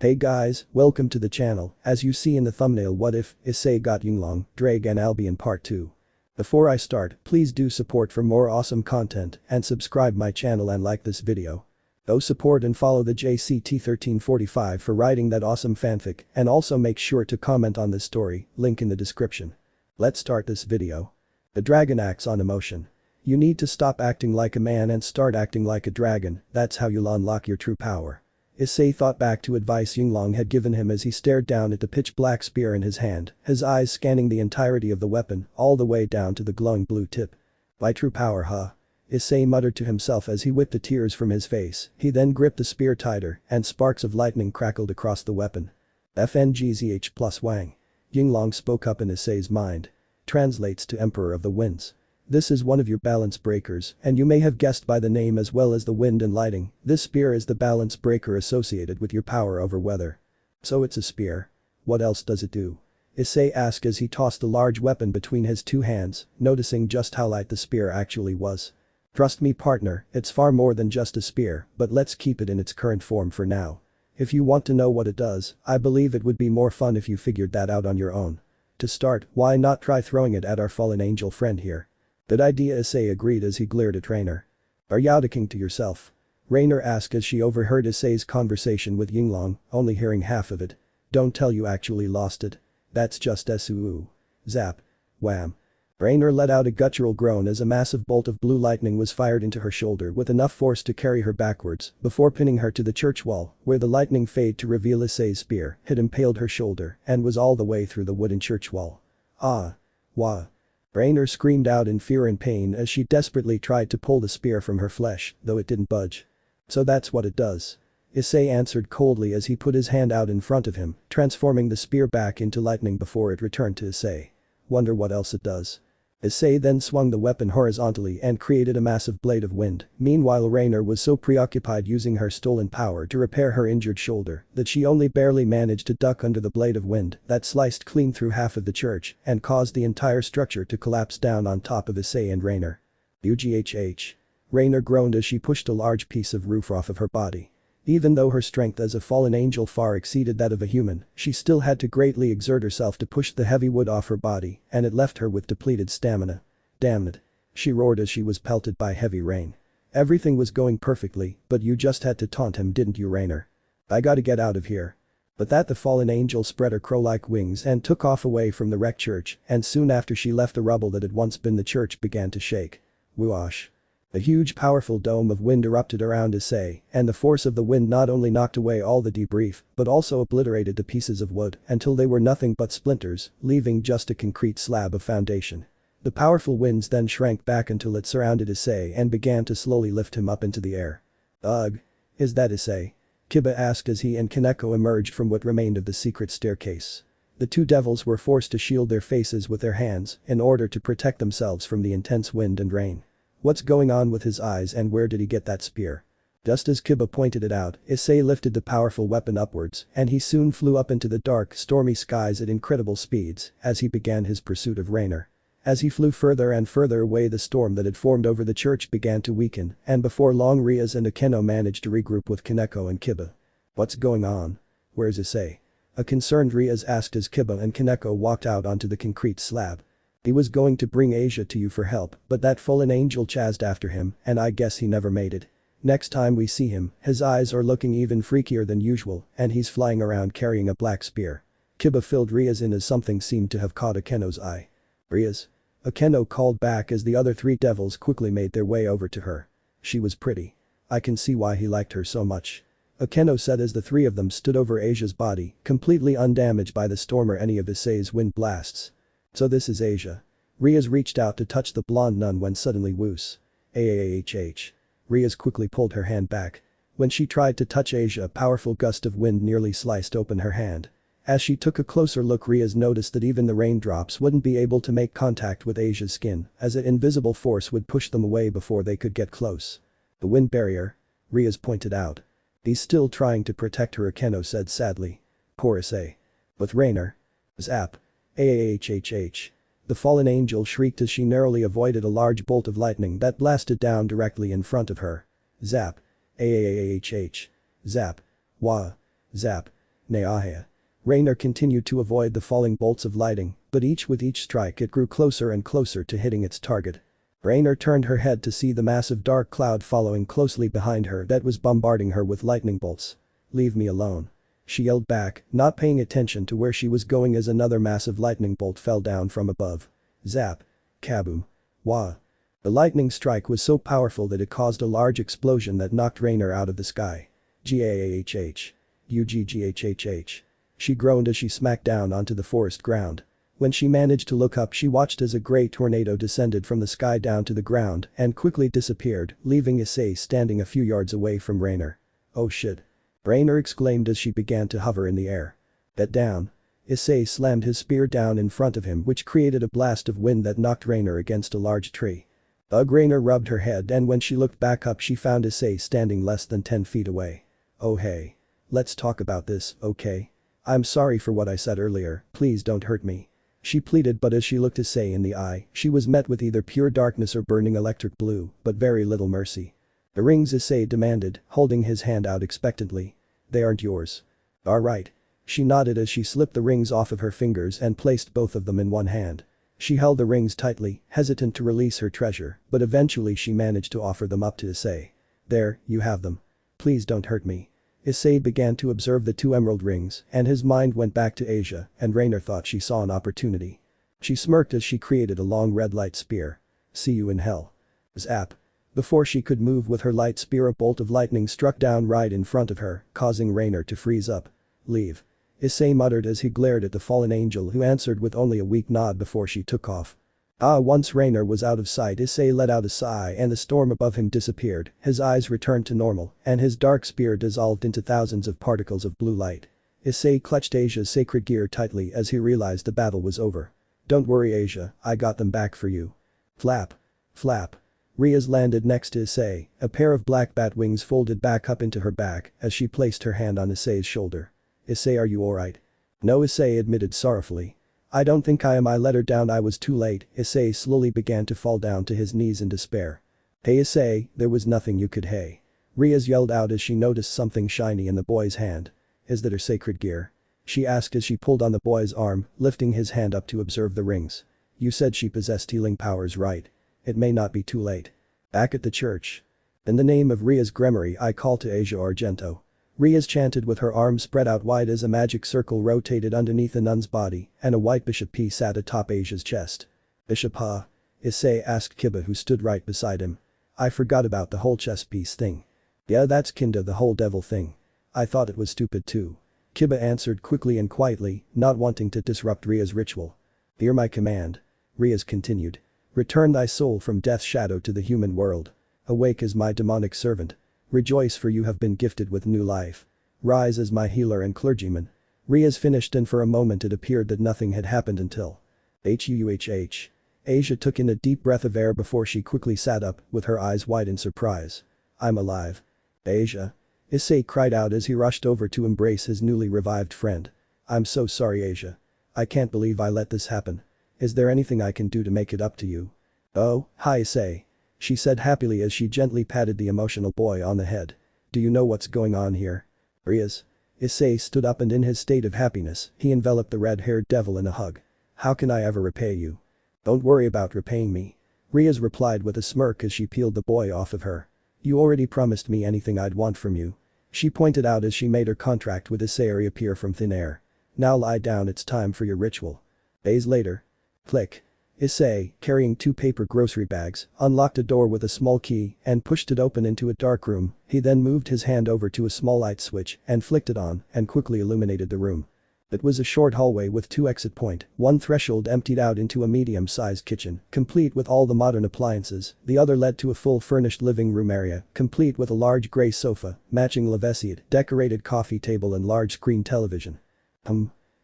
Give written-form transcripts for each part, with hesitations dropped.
Hey guys, welcome to the channel. As you see in the thumbnail, what if Issei got Yinglong, Ddraig and Albion Part 2. Before I start, please do support for more awesome content and subscribe my channel and like this video. Go support and follow the JCT1345 for writing that awesome fanfic, and also make sure to comment on this story, link in the description. Let's start this video. The dragon acts on emotion. You need to stop acting like a man and start acting like a dragon, that's how you'll unlock your true power. Issei thought back to advice Yinglong had given him as he stared down at the pitch-black spear in his hand, his eyes scanning the entirety of the weapon, all the way down to the glowing blue tip. My true power, huh? Issei muttered to himself as he wiped the tears from his face. He then gripped the spear tighter, and sparks of lightning crackled across the weapon. FNGZH plus Wang. Yinglong spoke up in Issei's mind. Translates to Emperor of the Winds. This is one of your balance breakers, and you may have guessed by the name as well as the wind and lighting, this spear is the balance breaker associated with your power over weather. So it's a spear. What else does it do? Issei asked as he tossed the large weapon between his two hands, noticing just how light the spear actually was. Trust me partner, it's far more than just a spear, but let's keep it in its current form for now. If you want to know what it does, I believe it would be more fun if you figured that out on your own. To start, why not try throwing it at our fallen angel friend here? Good idea, Issei agreed as he glared at Rainer. Are you talking to yourself? Rainer asked as she overheard Issei's conversation with Yinglong, only hearing half of it. Don't tell you actually lost it. That's just SUU. Zap. Wham. Rainer let out a guttural groan as a massive bolt of blue lightning was fired into her shoulder with enough force to carry her backwards, before pinning her to the church wall, where the lightning faded to reveal Issei's spear had impaled her shoulder and was all the way through the wooden church wall. Ah. Wah. Rainer screamed out in fear and pain as she desperately tried to pull the spear from her flesh, though it didn't budge. So that's what it does. Issei answered coldly as he put his hand out in front of him, transforming the spear back into lightning before it returned to Issei. Wonder what else it does. Issei then swung the weapon horizontally and created a massive blade of wind. Meanwhile, Rainer was so preoccupied using her stolen power to repair her injured shoulder that she only barely managed to duck under the blade of wind that sliced clean through half of the church and caused the entire structure to collapse down on top of Issei and Rainer. UGHH. Rainer groaned as she pushed a large piece of roof off of her body. Even though her strength as a fallen angel far exceeded that of a human, she still had to greatly exert herself to push the heavy wood off her body, and it left her with depleted stamina. Damn it. She roared as she was pelted by heavy rain. Everything was going perfectly, but you just had to taunt him, didn't you, Rainer? I gotta get out of here. But that the fallen angel spread her crow-like wings and took off away from the wrecked church, and soon after she left the rubble that had once been the church began to shake. Whoosh. A huge powerful dome of wind erupted around Issei, and the force of the wind not only knocked away all the debris, but also obliterated the pieces of wood until they were nothing but splinters, leaving just a concrete slab of foundation. The powerful winds then shrank back until it surrounded Issei and began to slowly lift him up into the air. Ugh. Is that Issei? Kiba asked as he and Kaneko emerged from what remained of the secret staircase. The two devils were forced to shield their faces with their hands in order to protect themselves from the intense wind and rain. What's going on with his eyes and where did he get that spear? Just as Kiba pointed it out, Issei lifted the powerful weapon upwards and he soon flew up into the dark, stormy skies at incredible speeds as he began his pursuit of Rainer. As he flew further and further away, the storm that had formed over the church began to weaken, and before long Rias and Akeno managed to regroup with Kaneko and Kiba. What's going on? Where's Issei? A concerned Rias asked as Kiba and Kaneko walked out onto the concrete slab. He was going to bring Asia to you for help, but that fallen angel chased after him, and I guess he never made it. Next time we see him, his eyes are looking even freakier than usual, and he's flying around carrying a black spear. Kiba filled Rias in as something seemed to have caught Akeno's eye. Rias? Akeno called back as the other three devils quickly made their way over to her. She was pretty. I can see why he liked her so much. Akeno said as the three of them stood over Asia's body, completely undamaged by the storm or any of Issei's wind blasts. So this is Asia. Rias reached out to touch the blonde nun when suddenly whoosh. AAHH. Rias quickly pulled her hand back. When she tried to touch Asia, a powerful gust of wind nearly sliced open her hand. As she took a closer look, Rias noticed that even the raindrops wouldn't be able to make contact with Asia's skin, as an invisible force would push them away before they could get close. The wind barrier? Rias pointed out. He's still trying to protect her, Akeno said sadly. Poor Issei. With Rainer. Zap. AAHHH. The fallen angel shrieked as she narrowly avoided a large bolt of lightning that blasted down directly in front of her. Zap. AAAHH. Zap. Wah. Zap. Neahea. Raynor continued to avoid the falling bolts of lightning, but with each strike it grew closer and closer to hitting its target. Raynor turned her head to see the massive dark cloud following closely behind her that was bombarding her with lightning bolts. "Leave me alone." She yelled back, not paying attention to where she was going as another massive lightning bolt fell down from above. Zap. Kaboom. Wah. The lightning strike was so powerful that it caused a large explosion that knocked Raynor out of the sky. Gaahh. Uggghh. She groaned as she smacked down onto the forest ground. When she managed to look up, she watched as a grey tornado descended from the sky down to the ground and quickly disappeared, leaving Issei standing a few yards away from Raynor. "Oh shit." Raynor exclaimed as she began to hover in the air. "Get down." Issei slammed his spear down in front of him, which created a blast of wind that knocked Raynor against a large tree. Raynor rubbed her head, and when she looked back up she found Issei standing less than 10 feet away. "Oh hey. Let's talk about this, okay? I'm sorry for what I said earlier, please don't hurt me." She pleaded, but as she looked Issei in the eye, she was met with either pure darkness or burning electric blue, but very little mercy. "The rings," Issei demanded, holding his hand out expectantly. "They aren't yours." "Alright." She nodded as she slipped the rings off of her fingers and placed both of them in one hand. She held the rings tightly, hesitant to release her treasure, but eventually she managed to offer them up to Issei. "There, you have them. Please don't hurt me." Issei began to observe the 2 emerald rings, and his mind went back to Asia, and Raynor thought she saw an opportunity. She smirked as she created a long red light spear. "See you in hell." Zap. Before she could move with her light spear, a bolt of lightning struck down right in front of her, causing Raynor to freeze up. "Leave." Issei muttered as he glared at the fallen angel, who answered with only a weak nod before she took off. Once Raynor was out of sight, Issei let out a sigh and the storm above him disappeared, his eyes returned to normal, and his dark spear dissolved into thousands of particles of blue light. Issei clutched Asia's sacred gear tightly as he realized the battle was over. "Don't worry Asia, I got them back for you." Flap. Flap. Riaz landed next to Issei, a pair of black bat wings folded back up into her back as she placed her hand on Issei's shoulder. "Issei, are you alright?" "No," Issei admitted sorrowfully. "I don't think I am. I let her down. I was too late." Issei slowly began to fall down to his knees in despair. "Hey Issei, there was nothing you could hey." Riaz yelled out as she noticed something shiny in the boy's hand. "Is that her sacred gear?" she asked as she pulled on the boy's arm, lifting his hand up to observe the rings. "You said she possessed healing powers, right? It may not be too late." Back at the church. "In the name of Riaz Gremory, I call to Asia Argento." Riaz chanted with her arms spread out wide as a magic circle rotated underneath the nun's body and a white bishop piece sat atop Asia's chest. "Bishop huh?" Issei asked Kiba, who stood right beside him. "I forgot about the whole chess piece thing." "Yeah, that's kinda the whole devil thing. I thought it was stupid too." Kiba answered quickly and quietly, not wanting to disrupt Riaz's ritual. "Hear my command." Riaz continued. "Return thy soul from death's shadow to the human world. Awake as my demonic servant. Rejoice, for you have been gifted with new life. Rise as my healer and clergyman." Riaz finished, and for a moment it appeared that nothing had happened until Huuhh. Asia took in a deep breath of air before she quickly sat up, with her eyes wide in surprise. "I'm alive." "Asia." Issei cried out as he rushed over to embrace his newly revived friend. "I'm so sorry Asia. I can't believe I let this happen. Is there anything I can do to make it up to you?" "Oh, hi Issei," she said happily as she gently patted the emotional boy on the head. "Do you know what's going on here?" "Riaz." Issei stood up, and in his state of happiness, he enveloped the red-haired devil in a hug. "How can I ever repay you?" "Don't worry about repaying me." Riaz replied with a smirk as she peeled the boy off of her. "You already promised me anything I'd want from you," she pointed out as she made her contract with Issei reappear from thin air. "Now lie down, it's time for your ritual." Days later. Click. Issei, carrying 2 paper grocery bags, unlocked a door with a small key and pushed it open into a dark room. He then moved his hand over to a small light switch and flicked it on and quickly illuminated the room. It was a short hallway with 2 exit points. One threshold emptied out into a medium-sized kitchen, complete with all the modern appliances. The other led to a full furnished living room area, complete with a large gray sofa, matching lavesied, decorated coffee table and large screen television.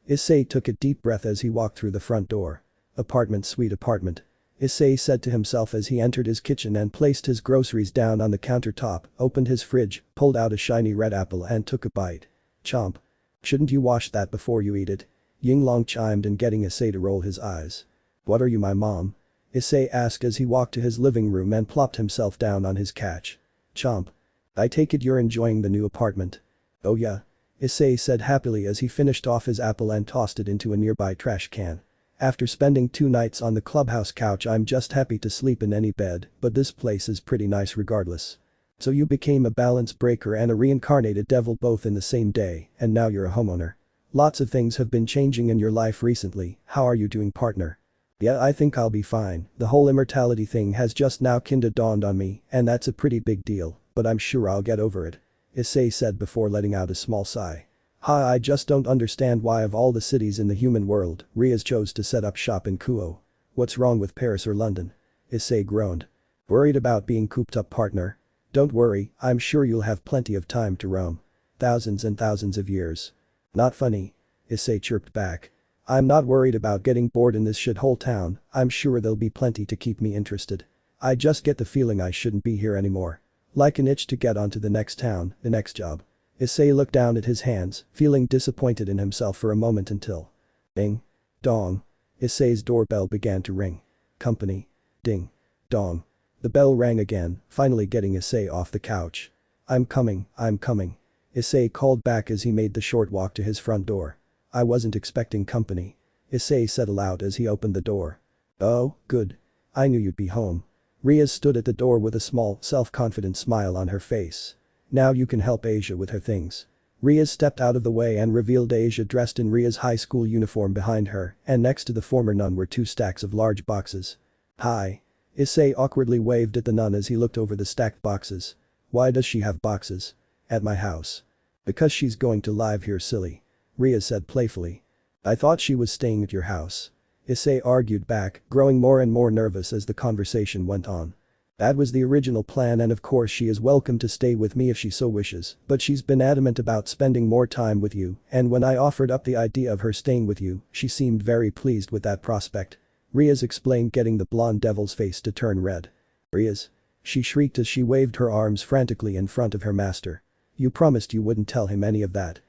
Issei took a deep breath as he walked through the front door. "Apartment, sweet apartment," Issei said to himself as he entered his kitchen and placed his groceries down on the countertop, opened his fridge, pulled out a shiny red apple and took a bite. Chomp. "Shouldn't you wash that before you eat it?" Yinglong chimed in, getting Issei to roll his eyes. "What are you, my mom?" Issei asked as he walked to his living room and plopped himself down on his couch. Chomp. "I take it you're enjoying the new apartment." "Oh yeah." Issei said happily as he finished off his apple and tossed it into a nearby trash can. After spending 2 nights on the clubhouse couch, I'm just happy to sleep in any bed, but this place is pretty nice regardless. So you became a balance breaker and a reincarnated devil both in the same day, and now you're a homeowner. Lots of things have been changing in your life recently. How are you doing, partner? Yeah, I think I'll be fine. The whole immortality thing has just now kinda dawned on me, and that's a pretty big deal, but I'm sure I'll get over it. Issei said before letting out a small sigh. I just don't understand why of all the cities in the human world, Riaz chose to set up shop in Kuo. What's wrong with Paris or London? Issei groaned. Worried about being cooped up, partner? Don't worry, I'm sure you'll have plenty of time to roam. Thousands and thousands of years. Not funny. Issei chirped back. I'm not worried about getting bored in this shithole town, I'm sure there'll be plenty to keep me interested. I just get the feeling I shouldn't be here anymore. Like an itch to get onto the next town, the next job. Issei looked down at his hands, feeling disappointed in himself for a moment until. Ding. Dong. Issei's doorbell began to ring. Company. Ding. Dong. The bell rang again, finally getting Issei off the couch. I'm coming. Issei called back as he made the short walk to his front door. I wasn't expecting company. Issei said aloud as he opened the door. Oh, good. I knew you'd be home. Riaz stood at the door with a small, self-confident smile on her face. Now you can help Asia with her things. Riaz stepped out of the way and revealed Asia dressed in Riaz's high school uniform behind her, and next to the former nun were 2 stacks of large boxes. Hi. Issei awkwardly waved at the nun as he looked over the stacked boxes. Why does she have boxes? At my house. Because she's going to live here, silly. Riaz said playfully. I thought she was staying at your house. Issei argued back, growing more and more nervous as the conversation went on. That was the original plan, and of course she is welcome to stay with me if she so wishes, but she's been adamant about spending more time with you, and when I offered up the idea of her staying with you, she seemed very pleased with that prospect. Riaz explained, getting the blonde devil's face to turn red. Riaz. She shrieked as she waved her arms frantically in front of her master. You promised you wouldn't tell him any of that.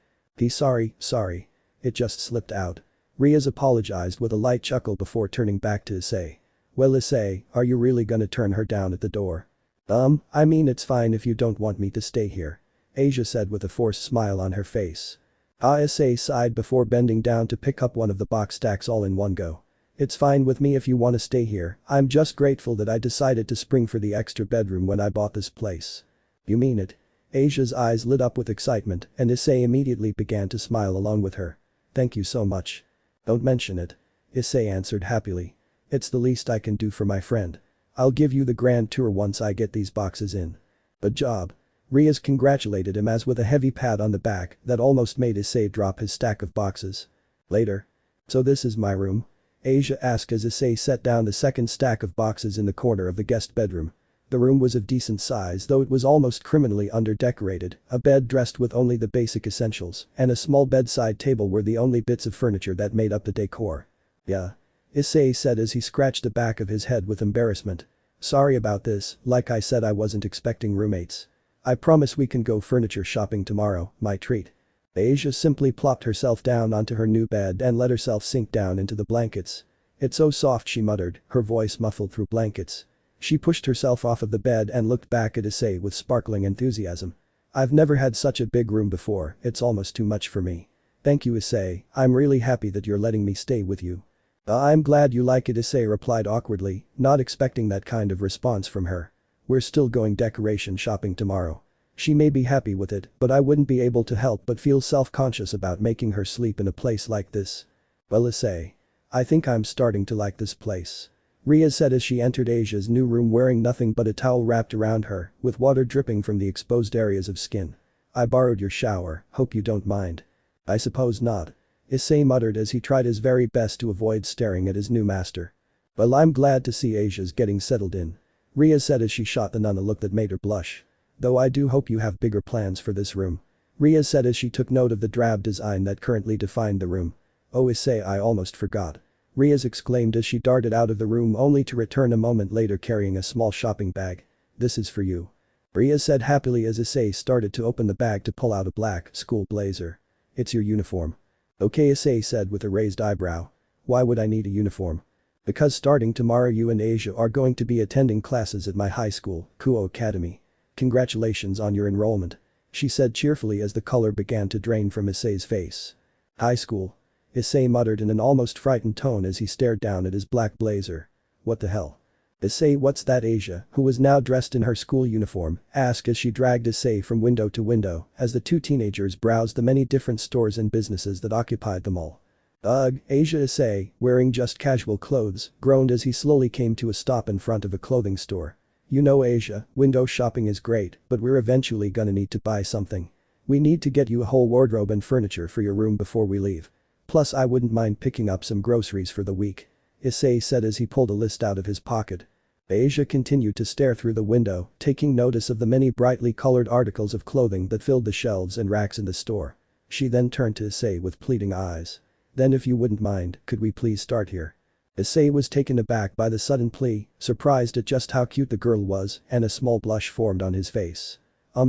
Sorry. It just slipped out. Riaz apologized with a light chuckle before turning back to Issei. Well, Issei, are you really gonna turn her down at the door? I mean, it's fine if you don't want me to stay here. Asia said with a forced smile on her face. Issei sighed before bending down to pick up one of the box stacks all in one go. It's fine with me if you want to stay here, I'm just grateful that I decided to spring for the extra bedroom when I bought this place. You mean it? Asia's eyes lit up with excitement, and Issei immediately began to smile along with her. Thank you so much. Don't mention it. Issei answered happily. It's the least I can do for my friend. I'll give you the grand tour once I get these boxes in. Good job. Riaz congratulated him as with a heavy pat on the back that almost made Issei drop his stack of boxes. Later. So this is my room? Asia asked as Issei set down the second stack of boxes in the corner of the guest bedroom. The room was of decent size, though it was almost criminally under-decorated. A bed dressed with only the basic essentials, and a small bedside table were the only bits of furniture that made up the decor. Yeah. Issei said as he scratched the back of his head with embarrassment. Sorry about this, like I said, I wasn't expecting roommates. I promise we can go furniture shopping tomorrow, my treat. Asia simply plopped herself down onto her new bed and let herself sink down into the blankets. It's so soft, she muttered, her voice muffled through blankets. She pushed herself off of the bed and looked back at Issei with sparkling enthusiasm. I've never had such a big room before, it's almost too much for me. Thank you, Issei, I'm really happy that you're letting me stay with you. I'm glad you like it, Issei replied awkwardly, not expecting that kind of response from her. We're still going decoration shopping tomorrow. She may be happy with it, but I wouldn't be able to help but feel self-conscious about making her sleep in a place like this. Well, Issei. I think I'm starting to like this place. Riaz said as she entered Asia's new room wearing nothing but a towel wrapped around her, with water dripping from the exposed areas of skin. I borrowed your shower, hope you don't mind. I suppose not. Issei muttered as he tried his very best to avoid staring at his new master. Well, I'm glad to see Asia's getting settled in. Riaz said as she shot the nun a look that made her blush. Though I do hope you have bigger plans for this room. Riaz said as she took note of the drab design that currently defined the room. Oh, Issei, I almost forgot. Riaz exclaimed as she darted out of the room only to return a moment later carrying a small shopping bag. This is for you. Riaz said happily as Issei started to open the bag to pull out a black school blazer. It's your uniform. Okay, Issei said with a raised eyebrow. Why would I need a uniform? Because starting tomorrow you and Asia are going to be attending classes at my high school, Kuo Academy. Congratulations on your enrollment. she said cheerfully as the color began to drain from Issei's face. High school. Issei muttered in an almost frightened tone as he stared down at his black blazer. What the hell? Issei, what's that? Asia, who was now dressed in her school uniform, asked as she dragged Issei from window to window as the two teenagers browsed the many different stores and businesses that occupied them all. Ugh, Asia. Issei, wearing just casual clothes, groaned as he slowly came to a stop in front of a clothing store. You know Asia, window shopping is great, but we're eventually gonna need to buy something. We need to get you a whole wardrobe and furniture for your room before we leave. Plus I wouldn't mind picking up some groceries for the week. Issei said as he pulled a list out of his pocket. Asia continued to stare through the window, taking notice of the many brightly colored articles of clothing that filled the shelves and racks in the store. She then turned to Issei with pleading eyes. Then if you wouldn't mind, could we please start here? Issei was taken aback by the sudden plea, surprised at just how cute the girl was, and a small blush formed on his face.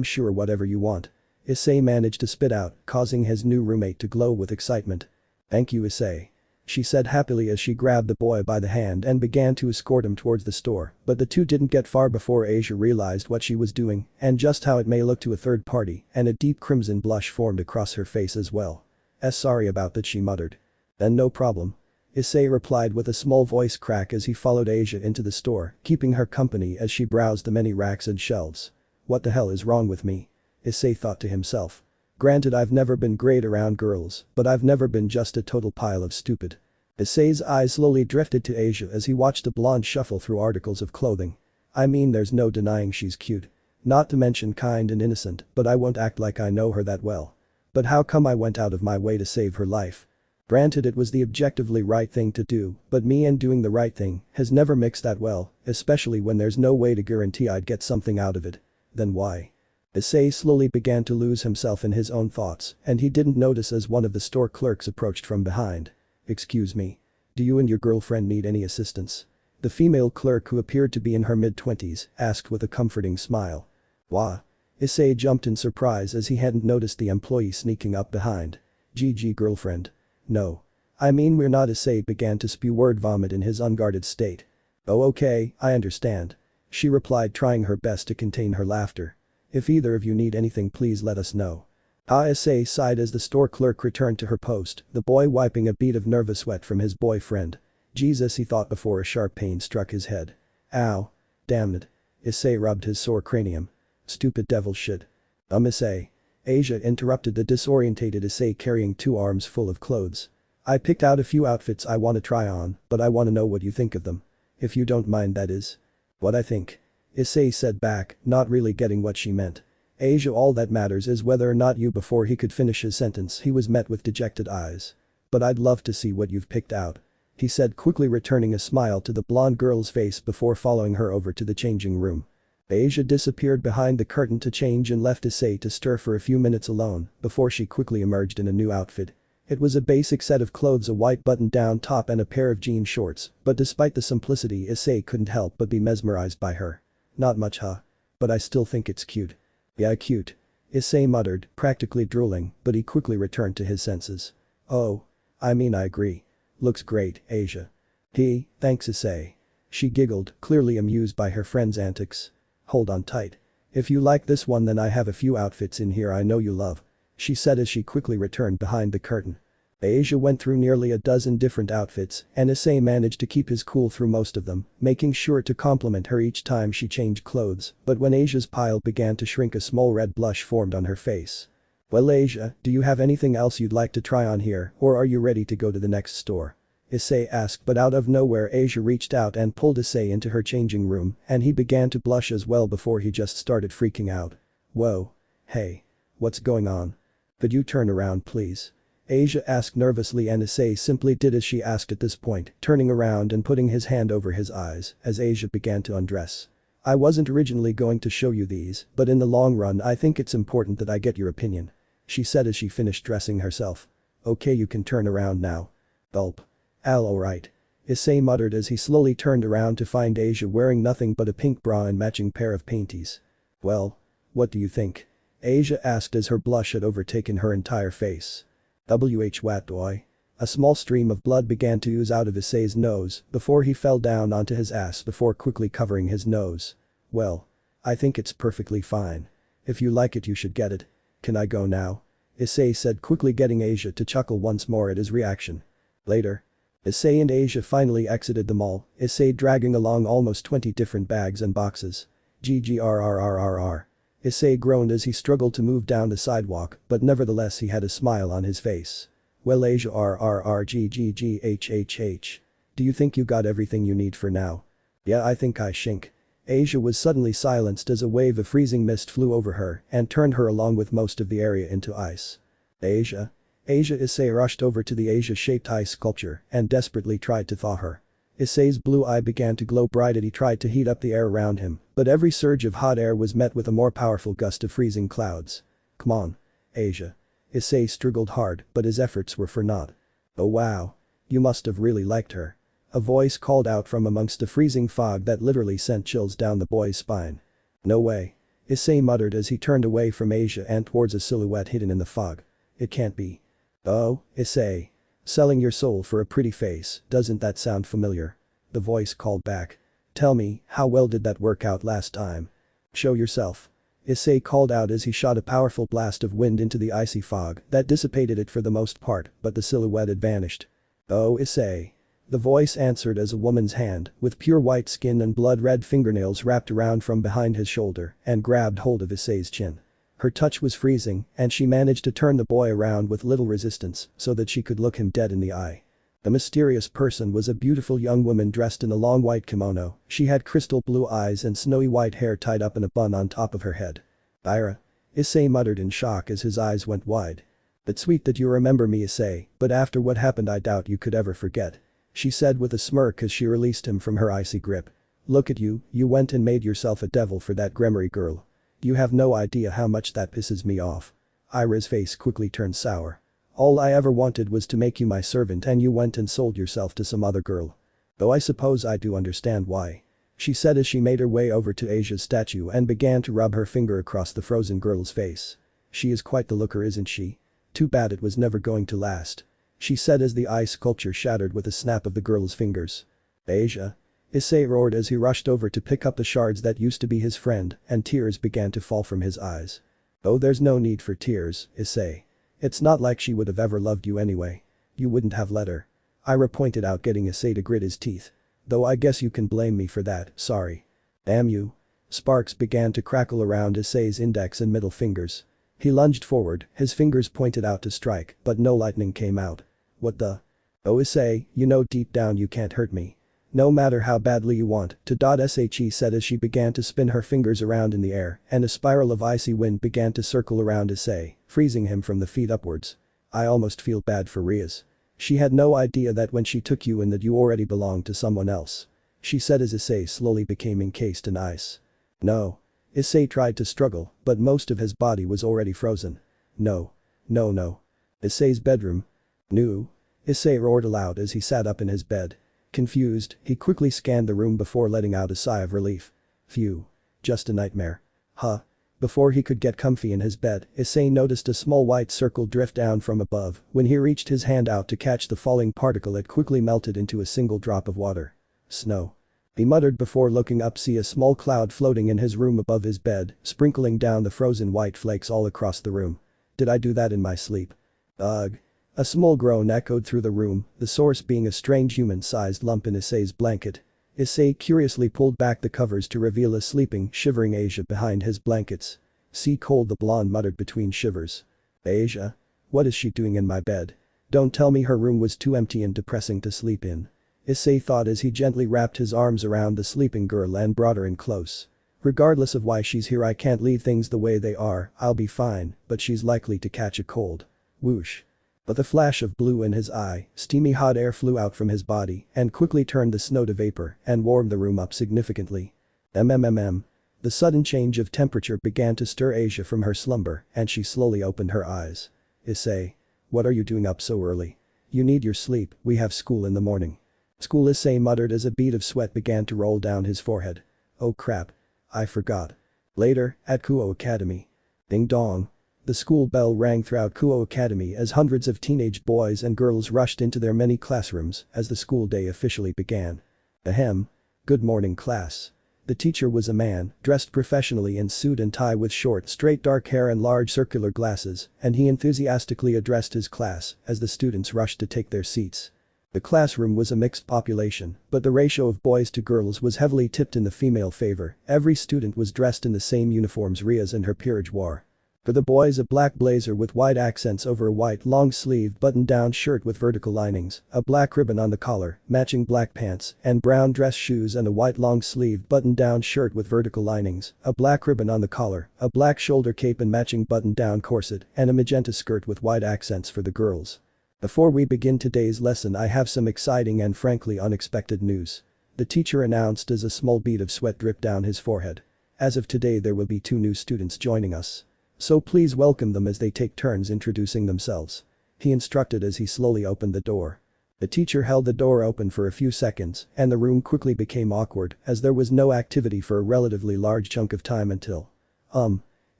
Sure, whatever you want. Issei managed to spit out, causing his new roommate to glow with excitement. Thank you, Issei. She said happily as she grabbed the boy by the hand and began to escort him towards the store, but the two didn't get far before Asia realized what she was doing and just how it may look to a third party, and a deep crimson blush formed across her face as well. Sorry about that, she muttered. Then no problem. Issei replied with a small voice crack as he followed Asia into the store, keeping her company as she browsed the many racks and shelves. What the hell is wrong with me? Issei thought to himself. Granted, I've never been great around girls, but I've never been just a total pile of stupid. Issei's eyes slowly drifted to Asia as he watched the blonde shuffle through articles of clothing. I mean, there's no denying she's cute. Not to mention kind and innocent, but I won't act like I know her that well. But how come I went out of my way to save her life? Granted, it was the objectively right thing to do, but me and doing the right thing has never mixed that well, especially when there's no way to guarantee I'd get something out of it. Then why? Issei slowly began to lose himself in his own thoughts, and he didn't notice as one of the store clerks approached from behind. Excuse me. Do you and your girlfriend need any assistance? The female clerk, who appeared to be in her mid-20s, asked with a comforting smile. Wah? Issei jumped in surprise as he hadn't noticed the employee sneaking up behind. GG, girlfriend. No. I mean, we're not. Issei began to spew word vomit in his unguarded state. Oh, okay, I understand. She replied, trying her best to contain her laughter. If either of you need anything, please let us know. Issei sighed as the store clerk returned to her post, the boy wiping a bead of nervous sweat from his boyfriend. Jesus, he thought before a sharp pain struck his head. Ow. Damn it. Issei rubbed his sore cranium. Stupid devil shit. Issei. Asia interrupted the disorientated Issei, carrying 2 arms full of clothes. I picked out a few outfits I want to try on, but I want to know what you think of them. If you don't mind, that is. What I think. Issei said back, not really getting what she meant. Asia, all that matters is whether or not you. Before he could finish his sentence, he was met with dejected eyes. But I'd love to see what you've picked out. He said, quickly returning a smile to the blonde girl's face before following her over to the changing room. Asia disappeared behind the curtain to change and left Issei to stir for a few minutes alone before she quickly emerged in a new outfit. It was a basic set of clothes, a white button-down top and a pair of jean shorts, but despite the simplicity, Issei couldn't help but be mesmerized by her. Not much, huh? But I still think it's cute. Yeah, cute. Issei muttered, practically drooling, but he quickly returned to his senses. Oh. I mean, I agree. Looks great, Asia. Thanks, Issei. She giggled, clearly amused by her friend's antics. Hold on tight. If you like this one, then I have a few outfits in here I know you love. She said as she quickly returned behind the curtain. Asia went through nearly a dozen different outfits, and Issei managed to keep his cool through most of them, making sure to compliment her each time she changed clothes, but when Asia's pile began to shrink, a small red blush formed on her face. Well, Asia, do you have anything else you'd like to try on here, or are you ready to go to the next store? Issei asked, but out of nowhere Asia reached out and pulled Issei into her changing room, and he began to blush as well before he just started freaking out. Whoa. Hey. What's going on? Could you turn around, please? Asia asked nervously, and Issei simply did as she asked at this point, turning around and putting his hand over his eyes as Asia began to undress. I wasn't originally going to show you these, but in the long run I think it's important that I get your opinion. She said as she finished dressing herself. Okay, you can turn around now. Gulp. Alright. Issei muttered as he slowly turned around to find Asia wearing nothing but a pink bra and matching pair of panties. Well. What do you think? Asia asked as her blush had overtaken her entire face. What boy? A small stream of blood began to ooze out of Issei's nose before he fell down onto his ass before quickly covering his nose. Well. I think it's perfectly fine. If you like it you should get it. Can I go now? Issei said, quickly getting Asia to chuckle once more at his reaction. Later. Issei and Asia finally exited the mall, Issei dragging along almost 20 different bags and boxes. GGRRRRR. Issei groaned as he struggled to move down the sidewalk, but nevertheless he had a smile on his face. Well, Asia RRRGGGHHH. Do you think you got everything you need for now? Yeah, I think I shink. Asia was suddenly silenced as a wave of freezing mist flew over her and turned her along with most of the area into ice. Asia? Issei rushed over to the Asia-shaped ice sculpture and desperately tried to thaw her. Issei's blue eye began to glow bright as he tried to heat up the air around him, but every surge of hot air was met with a more powerful gust of freezing clouds. Come on. Asia. Issei struggled hard, but his efforts were for naught. Oh wow. You must have really liked her. A voice called out from amongst the freezing fog that literally sent chills down the boy's spine. No way. Issei muttered as he turned away from Asia and towards a silhouette hidden in the fog. It can't be. Oh, Issei. Selling your soul for a pretty face, doesn't that sound familiar? The voice called back. Tell me, how well did that work out last time? Show yourself. Issei called out as he shot a powerful blast of wind into the icy fog that dissipated it for the most part, but the silhouette had vanished. Oh, Issei. The voice answered as a woman's hand, with pure white skin and blood-red fingernails wrapped around from behind his shoulder and grabbed hold of Issei's chin. Her touch was freezing and she managed to turn the boy around with little resistance so that she could look him dead in the eye. The mysterious person was a beautiful young woman dressed in a long white kimono, she had crystal blue eyes and snowy white hair tied up in a bun on top of her head. Ira. Issei muttered in shock as his eyes went wide. It's sweet that you remember me, Issei, but after what happened I doubt you could ever forget. She said with a smirk as she released him from her icy grip. Look at you, you went and made yourself a devil for that Gremory girl. You have no idea how much that pisses me off. Ira's face quickly turned sour. All I ever wanted was to make you my servant and you went and sold yourself to some other girl. Though I suppose I do understand why. She said as she made her way over to Asia's statue and began to rub her finger across the frozen girl's face. She is quite the looker, isn't she? Too bad it was never going to last. She said as the ice sculpture shattered with a snap of the girl's fingers. Asia. Issei roared as he rushed over to pick up the shards that used to be his friend and tears began to fall from his eyes. Oh, there's no need for tears, Issei. It's not like she would have ever loved you anyway. You wouldn't have let her. Ira pointed out, getting Issei to grit his teeth. Though I guess you can blame me for that, sorry. Damn you. Sparks began to crackle around Issei's index and middle fingers. He lunged forward, his fingers pointed out to strike, but no lightning came out. What the? Oh, Issei, you know deep down you can't hurt me. No matter how badly you want to. She said as she began to spin her fingers around in the air and a spiral of icy wind began to circle around Issei, freezing him from the feet upwards. I almost feel bad for Riaz. She had no idea that when she took you in that you already belonged to someone else. She said as Issei slowly became encased in ice. No. Issei tried to struggle, but most of his body was already frozen. No. No, no. Issei's bedroom. No. Issei roared aloud as he sat up in his bed. Confused, he quickly scanned the room before letting out a sigh of relief. Phew. Just a nightmare. Huh. Before he could get comfy in his bed, Issei noticed a small white circle drift down from above. When he reached his hand out to catch the falling particle, it quickly melted into a single drop of water. Snow. He muttered before looking up, see a small cloud floating in his room above his bed, sprinkling down the frozen white flakes all across the room. Did I do that in my sleep? Ugh. A small groan echoed through the room, the source being a strange human-sized lump in Issei's blanket. Issei curiously pulled back the covers to reveal a sleeping, shivering Asia behind his blankets. See cold, the blonde muttered between shivers. Asia? What is she doing in my bed? Don't tell me her room was too empty and depressing to sleep in. Issei thought as he gently wrapped his arms around the sleeping girl and brought her in close. Regardless of why she's here, I can't leave things the way they are, I'll be fine, but she's likely to catch a cold. Whoosh. With a flash of blue in his eye, steamy hot air flew out from his body and quickly turned the snow to vapor and warmed the room up significantly. The sudden change of temperature began to stir Asia from her slumber and she slowly opened her eyes. Issei. What are you doing up so early? You need your sleep, we have school in the morning. School, Issei muttered as a bead of sweat began to roll down his forehead. Oh crap. I forgot. Later, at Kuo Academy. Ding dong. The school bell rang throughout Kuo Academy as hundreds of teenage boys and girls rushed into their many classrooms as the school day officially began. Ahem. Good morning, class. The teacher was a man, dressed professionally in suit and tie with short, straight dark hair and large circular glasses, and he enthusiastically addressed his class as the students rushed to take their seats. The classroom was a mixed population, but the ratio of boys to girls was heavily tipped in the female favor. Every student was dressed in the same uniforms Riaz and her peerage wore. For the boys, a black blazer with white accents over a white long-sleeved button-down shirt with vertical linings, a black ribbon on the collar, matching black pants, and brown dress shoes, and a white long-sleeved button-down shirt with vertical linings, a black ribbon on the collar, a black shoulder cape and matching button-down corset, and a magenta skirt with white accents for the girls. Before we begin today's lesson, I have some exciting and frankly unexpected news. The teacher announced as a small bead of sweat dripped down his forehead. As of today, there will be 2 new students joining us. So please welcome them as they take turns introducing themselves. He instructed as he slowly opened the door. The teacher held the door open for a few seconds, and the room quickly became awkward as there was no activity for a relatively large chunk of time until.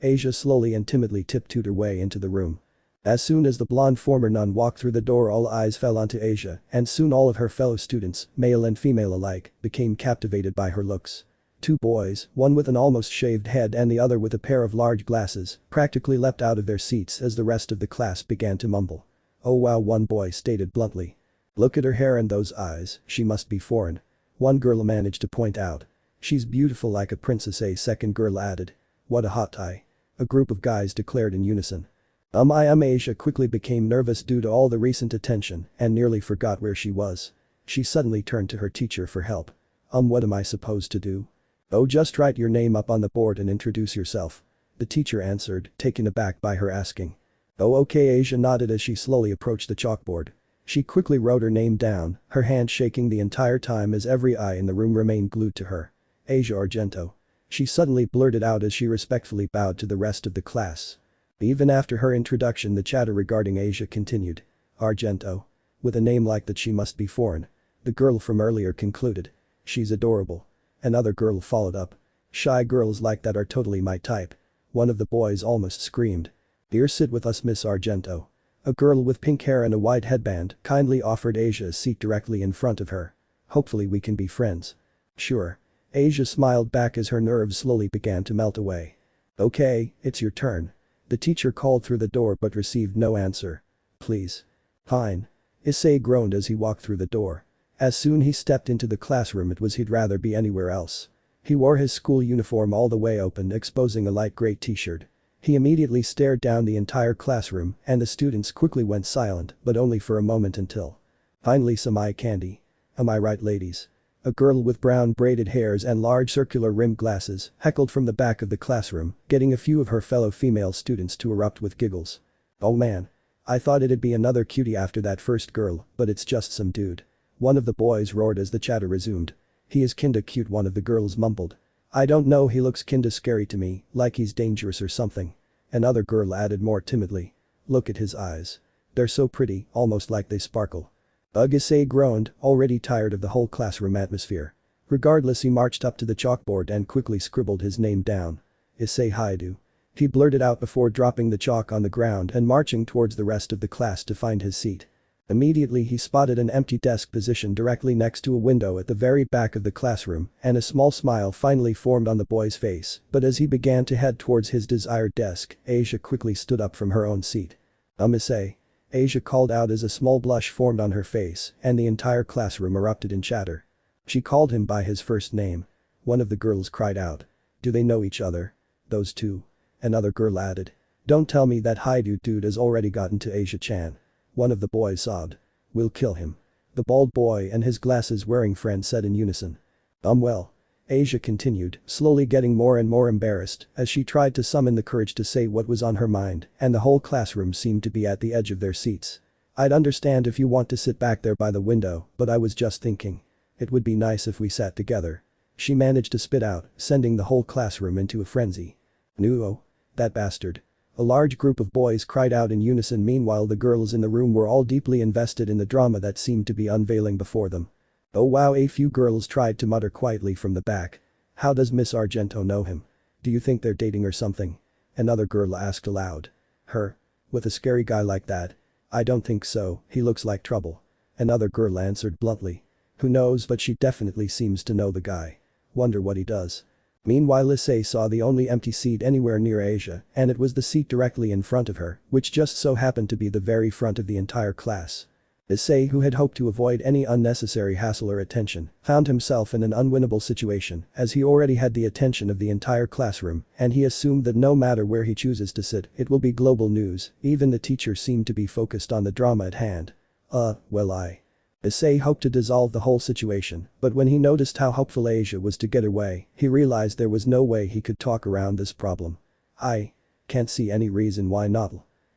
Asia slowly and timidly tiptoed her way into the room. As soon as the blonde former nun walked through the door, all eyes fell onto Asia, and soon all of her fellow students, male and female alike, became captivated by her looks. 2 boys, one with an almost shaved head and the other with a pair of large glasses, practically leapt out of their seats as the rest of the class began to mumble. "Oh wow," one boy stated bluntly. "Look at her hair and those eyes, she must be foreign." One girl managed to point out. "She's beautiful like a princess," a second girl added. "What a hot tie." A group of guys declared in unison. Asia quickly became nervous due to all the recent attention and nearly forgot where she was. She suddenly turned to her teacher for help. What am I supposed to do?" "Oh, just write your name up on the board and introduce yourself," the teacher answered, taken aback by her asking. "Oh okay," Asia nodded as she slowly approached the chalkboard. She quickly wrote her name down, her hand shaking the entire time as every eye in the room remained glued to her. "Asia Argento." She suddenly blurted out as she respectfully bowed to the rest of the class. Even after her introduction, the chatter regarding Asia continued. "Argento. With a name like that, she must be foreign," the girl from earlier concluded. "She's adorable." Another girl followed up. "Shy girls like that are totally my type." One of the boys almost screamed. "Here, sit with us, Miss Argento." A girl with pink hair and a white headband kindly offered Asia a seat directly in front of her. "Hopefully we can be friends." "Sure." Asia smiled back as her nerves slowly began to melt away. "Okay, it's your turn." The teacher called through the door but received no answer. "Please." "Fine." Issei groaned as he walked through the door. As soon he stepped into the classroom, it was he'd rather be anywhere else. He wore his school uniform all the way open, exposing a light gray t-shirt. He immediately stared down the entire classroom and the students quickly went silent, but only for a moment until. Finally some eye candy. "Am I right, ladies?" A girl with brown braided hairs and large circular rimmed glasses heckled from the back of the classroom, getting a few of her fellow female students to erupt with giggles. "Oh man. I thought it'd be another cutie after that first girl, but it's just some dude." One of the boys roared as the chatter resumed. "He is kinda cute," one of the girls mumbled. "I don't know, he looks kinda scary to me, like he's dangerous or something." Another girl added more timidly. "Look at his eyes. They're so pretty, almost like they sparkle." Issei groaned, already tired of the whole classroom atmosphere. Regardless, he marched up to the chalkboard and quickly scribbled his name down. "Issei Haidu." He blurted out before dropping the chalk on the ground and marching towards the rest of the class to find his seat. Immediately he spotted an empty desk positioned directly next to a window at the very back of the classroom, and a small smile finally formed on the boy's face, but as he began to head towards his desired desk, Asia quickly stood up from her own seat. Issei." Asia called out as a small blush formed on her face and the entire classroom erupted in chatter. She called him by his first name. One of the girls cried out. "Do they know each other? Those two?" Another girl added. "Don't tell me that Haidu dude has already gotten to Asia-chan." One of the boys sobbed. "We'll kill him." The bald boy and his glasses-wearing friend said in unison. Well." Asia continued, slowly getting more and more embarrassed as she tried to summon the courage to say what was on her mind, and the whole classroom seemed to be at the edge of their seats. "I'd understand if you want to sit back there by the window, but I was just thinking. It would be nice if we sat together." She managed to spit out, sending the whole classroom into a frenzy. "No. That bastard." A large group of boys cried out in unison. Meanwhile, the girls in the room were all deeply invested in the drama that seemed to be unveiling before them. "Oh wow," a few girls tried to mutter quietly from the back. "How does Miss Argento know him? Do you think they're dating or something?" Another girl asked aloud. "Her? With a scary guy like that? I don't think so, he looks like trouble." Another girl answered bluntly. "Who knows, but she definitely seems to know the guy." wonder what he does. Meanwhile Issei saw the only empty seat anywhere near Asia, and it was the seat directly in front of her, which just so happened to be the very front of the entire class. Issei, who had hoped to avoid any unnecessary hassle or attention, found himself in an unwinnable situation as he already had the attention of the entire classroom and he assumed that no matter where he chooses to sit, it will be global news. Even the teacher seemed to be focused on the drama at hand. Issei hoped to dissolve the whole situation, but when he noticed how hopeful Asia was to get her way, he realized there was no way he could talk around this problem. I can't see any reason why not.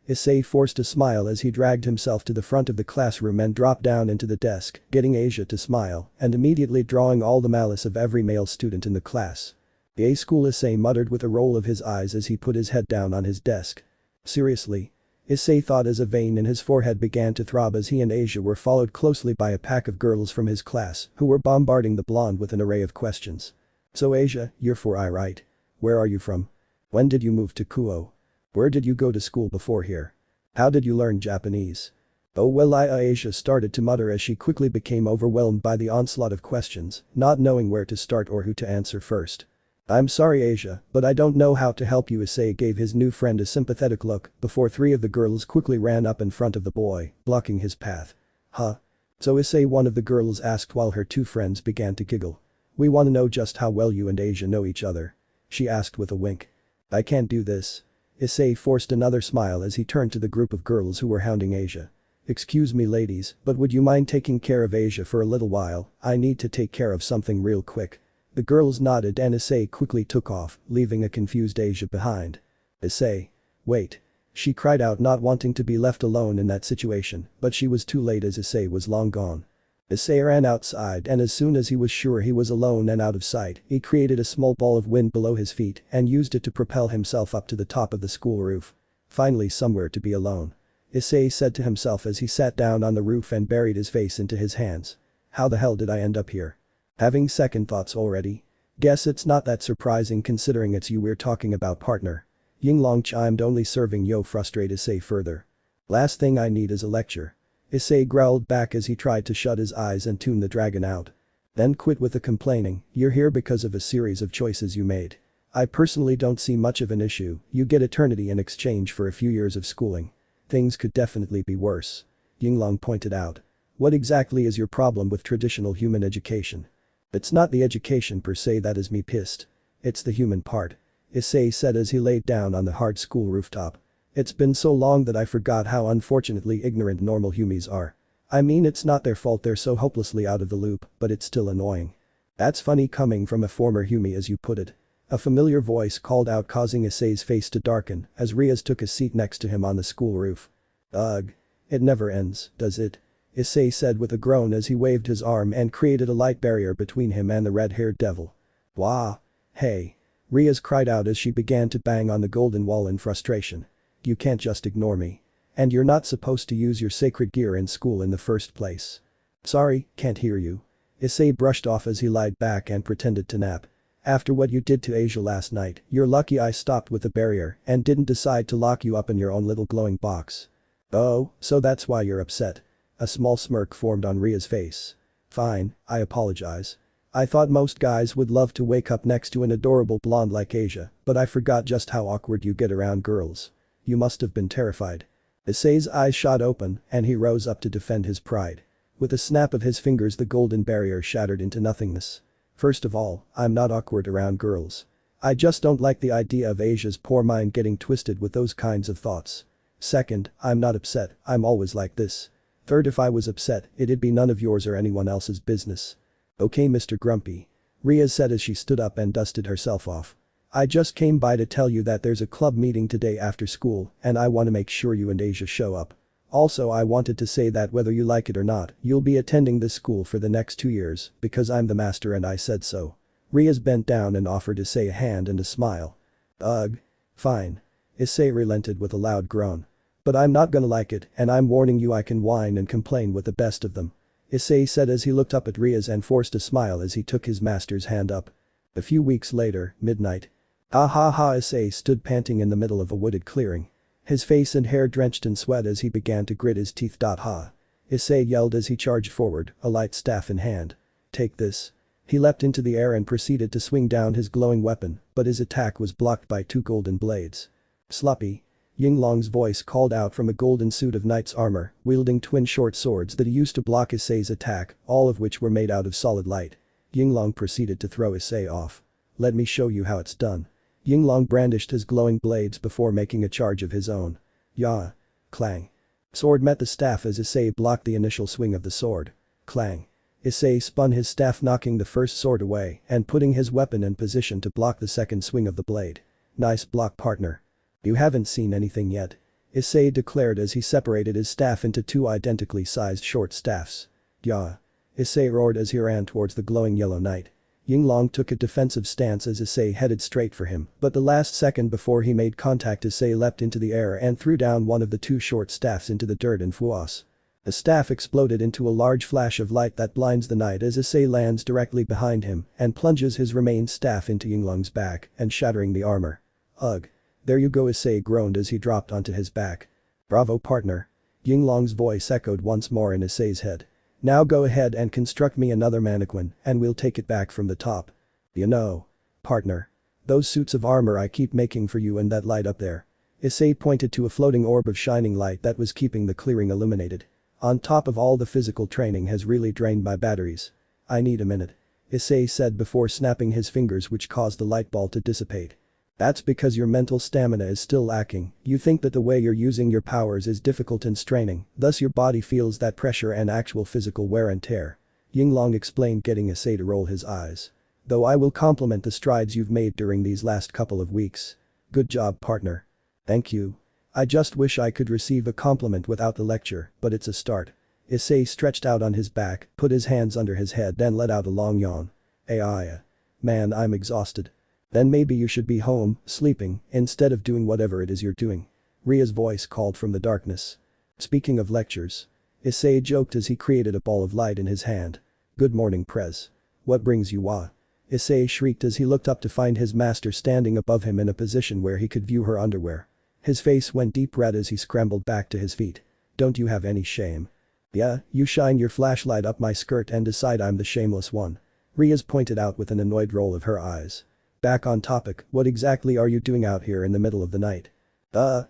Issei forced a smile as he dragged himself to the front of the classroom and dropped down into the desk, getting Asia to smile and immediately drawing all the malice of every male student in the class. "A school," Issei muttered with a roll of his eyes as he put his head down on his desk. "Seriously?" Issei thought as a vein in his forehead began to throb as he and Asia were followed closely by a pack of girls from his class who were bombarding the blonde with an array of questions. "So Asia, you're 4I, right? Where are you from? When did you move to Kuo? Where did you go to school before here? How did you learn Japanese?" "Oh well, Asia started to mutter as she quickly became overwhelmed by the onslaught of questions, not knowing where to start or who to answer first. "I'm sorry Asia, but I don't know how to help you." Issei gave his new friend a sympathetic look before three of the girls quickly ran up in front of the boy, blocking his path. "Huh? So Issei?" one of the girls asked while her two friends began to giggle. "We want to know just how well you and Asia know each other," she asked with a wink. "I can't do this." Issei forced another smile as he turned to the group of girls who were hounding Asia. "Excuse me ladies, but would you mind taking care of Asia for a little while? I need to take care of something real quick." The girls nodded and Issei quickly took off, leaving a confused Asia behind. "Issei. Wait." She cried out, not wanting to be left alone in that situation, but she was too late as Issei was long gone. Issei ran outside and as soon as he was sure he was alone and out of sight, he created a small ball of wind below his feet and used it to propel himself up to the top of the school roof. Finally somewhere to be alone. Issei said to himself as he sat down on the roof and buried his face into his hands. "How the hell did I end up here? Having second thoughts already? Guess it's not that surprising considering it's you we're talking about, partner." Yinglong chimed, only serving Yo frustrate Issei further. "Last thing I need is a lecture." Issei growled back as he tried to shut his eyes and tune the dragon out. "Then quit with the complaining, you're here because of a series of choices you made. I personally don't see much of an issue, you get eternity in exchange for a few years of schooling. Things could definitely be worse." Yinglong pointed out. "What exactly is your problem with traditional human education?" "It's not the education per se that is me pissed. It's the human part," Issei said as he laid down on the hard school rooftop. "It's been so long that I forgot how unfortunately ignorant normal humies are. I mean it's not their fault they're so hopelessly out of the loop, but it's still annoying." "That's funny coming from a former humie as you put it." A familiar voice called out, causing Issei's face to darken as Riaz took a seat next to him on the school roof. "Ugh. It never ends, does it?" Issei said with a groan as he waved his arm and created a light barrier between him and the red-haired devil. "Wah. Hey." Riaz cried out as she began to bang on the golden wall in frustration. "You can't just ignore me. And you're not supposed to use your sacred gear in school in the first place." "Sorry, can't hear you." Issei brushed off as he lied back and pretended to nap. "After what you did to Asia last night, you're lucky I stopped with the barrier and didn't decide to lock you up in your own little glowing box." "Oh, so that's why you're upset." A small smirk formed on Ria's face. "Fine, I apologize. I thought most guys would love to wake up next to an adorable blonde like Asia, but I forgot just how awkward you get around girls. You must have been terrified." Issei's eyes shot open and he rose up to defend his pride. With a snap of his fingers the golden barrier shattered into nothingness. "First of all, I'm not awkward around girls. I just don't like the idea of Asia's poor mind getting twisted with those kinds of thoughts. Second, I'm not upset, I'm always like this. Third, if I was upset, it'd be none of yours or anyone else's business." "Okay Mr. Grumpy." Riaz said as she stood up and dusted herself off. "I just came by to tell you that there's a club meeting today after school and I want to make sure you and Asia show up. Also I wanted to say that whether you like it or not, you'll be attending this school for the next 2 years because I'm the master and I said so." Riaz bent down and offered Issei a hand and a smile. "Ugh. Fine." Issei relented with a loud groan. "But I'm not gonna like it and I'm warning you I can whine and complain with the best of them," Issei said as he looked up at Riaz and forced a smile as he took his master's hand up. A few weeks later, midnight. "Ah ha ha." Issei stood panting in the middle of a wooded clearing. His face and hair drenched in sweat as he began to grit his teeth. "Ha." Issei yelled as he charged forward, a light staff in hand. "Take this." He leapt into the air and proceeded to swing down his glowing weapon, but his attack was blocked by two golden blades. Sloppy. Yinglong's voice called out from a golden suit of knight's armor, wielding twin short swords that he used to block Issei's attack, all of which were made out of solid light. Yinglong proceeded to throw Issei off. "Let me show you how it's done." Yinglong brandished his glowing blades before making a charge of his own. Yah. Clang. Sword met the staff as Issei blocked the initial swing of the sword. Clang. Issei spun his staff, knocking the first sword away and putting his weapon in position to block the second swing of the blade. "Nice block, partner. You haven't seen anything yet," Issei declared as he separated his staff into two identically sized short staffs. "Yah." Issei roared as he ran towards the glowing yellow knight. Yinglong took a defensive stance as Issei headed straight for him, but the last second before he made contact Issei leapt into the air and threw down one of the two short staffs into the dirt and fouas. The staff exploded into a large flash of light that blinds the knight as Issei lands directly behind him and plunges his remaining staff into Yinglong's back and shattering the armor. "Ugh. There you go," Issei groaned as he dropped onto his back. "Bravo, partner." Yinglong's voice echoed once more in Issei's head. "Now go ahead and construct me another mannequin and we'll take it back from the top. You know, partner. Those suits of armor I keep making for you and that light up there." Issei pointed to a floating orb of shining light that was keeping the clearing illuminated. "On top of all the physical training has really drained my batteries. I need a minute," Issei said before snapping his fingers, which caused the light ball to dissipate. "That's because your mental stamina is still lacking. You think that the way you're using your powers is difficult and straining, thus your body feels that pressure and actual physical wear and tear," Yinglong explained, getting Issei to roll his eyes. "Though I will compliment the strides you've made during these last couple of weeks. Good job, partner." "Thank you. I just wish I could receive a compliment without the lecture, but it's a start." Issei stretched out on his back, put his hands under his head and let out a long yawn. Man, I'm exhausted." "Then maybe you should be home, sleeping, instead of doing whatever it is you're doing," Ria's voice called from the darkness. "Speaking of lectures," Issei joked as he created a ball of light in his hand. "Good morning, Prez. What brings you Wa?" Issei shrieked as he looked up to find his master standing above him in a position where he could view her underwear. His face went deep red as he scrambled back to his feet. "Don't you have any shame?" "Yeah, you shine your flashlight up my skirt and decide I'm the shameless one," Ria's pointed out with an annoyed roll of her eyes. "Back on topic, what exactly are you doing out here in the middle of the night?"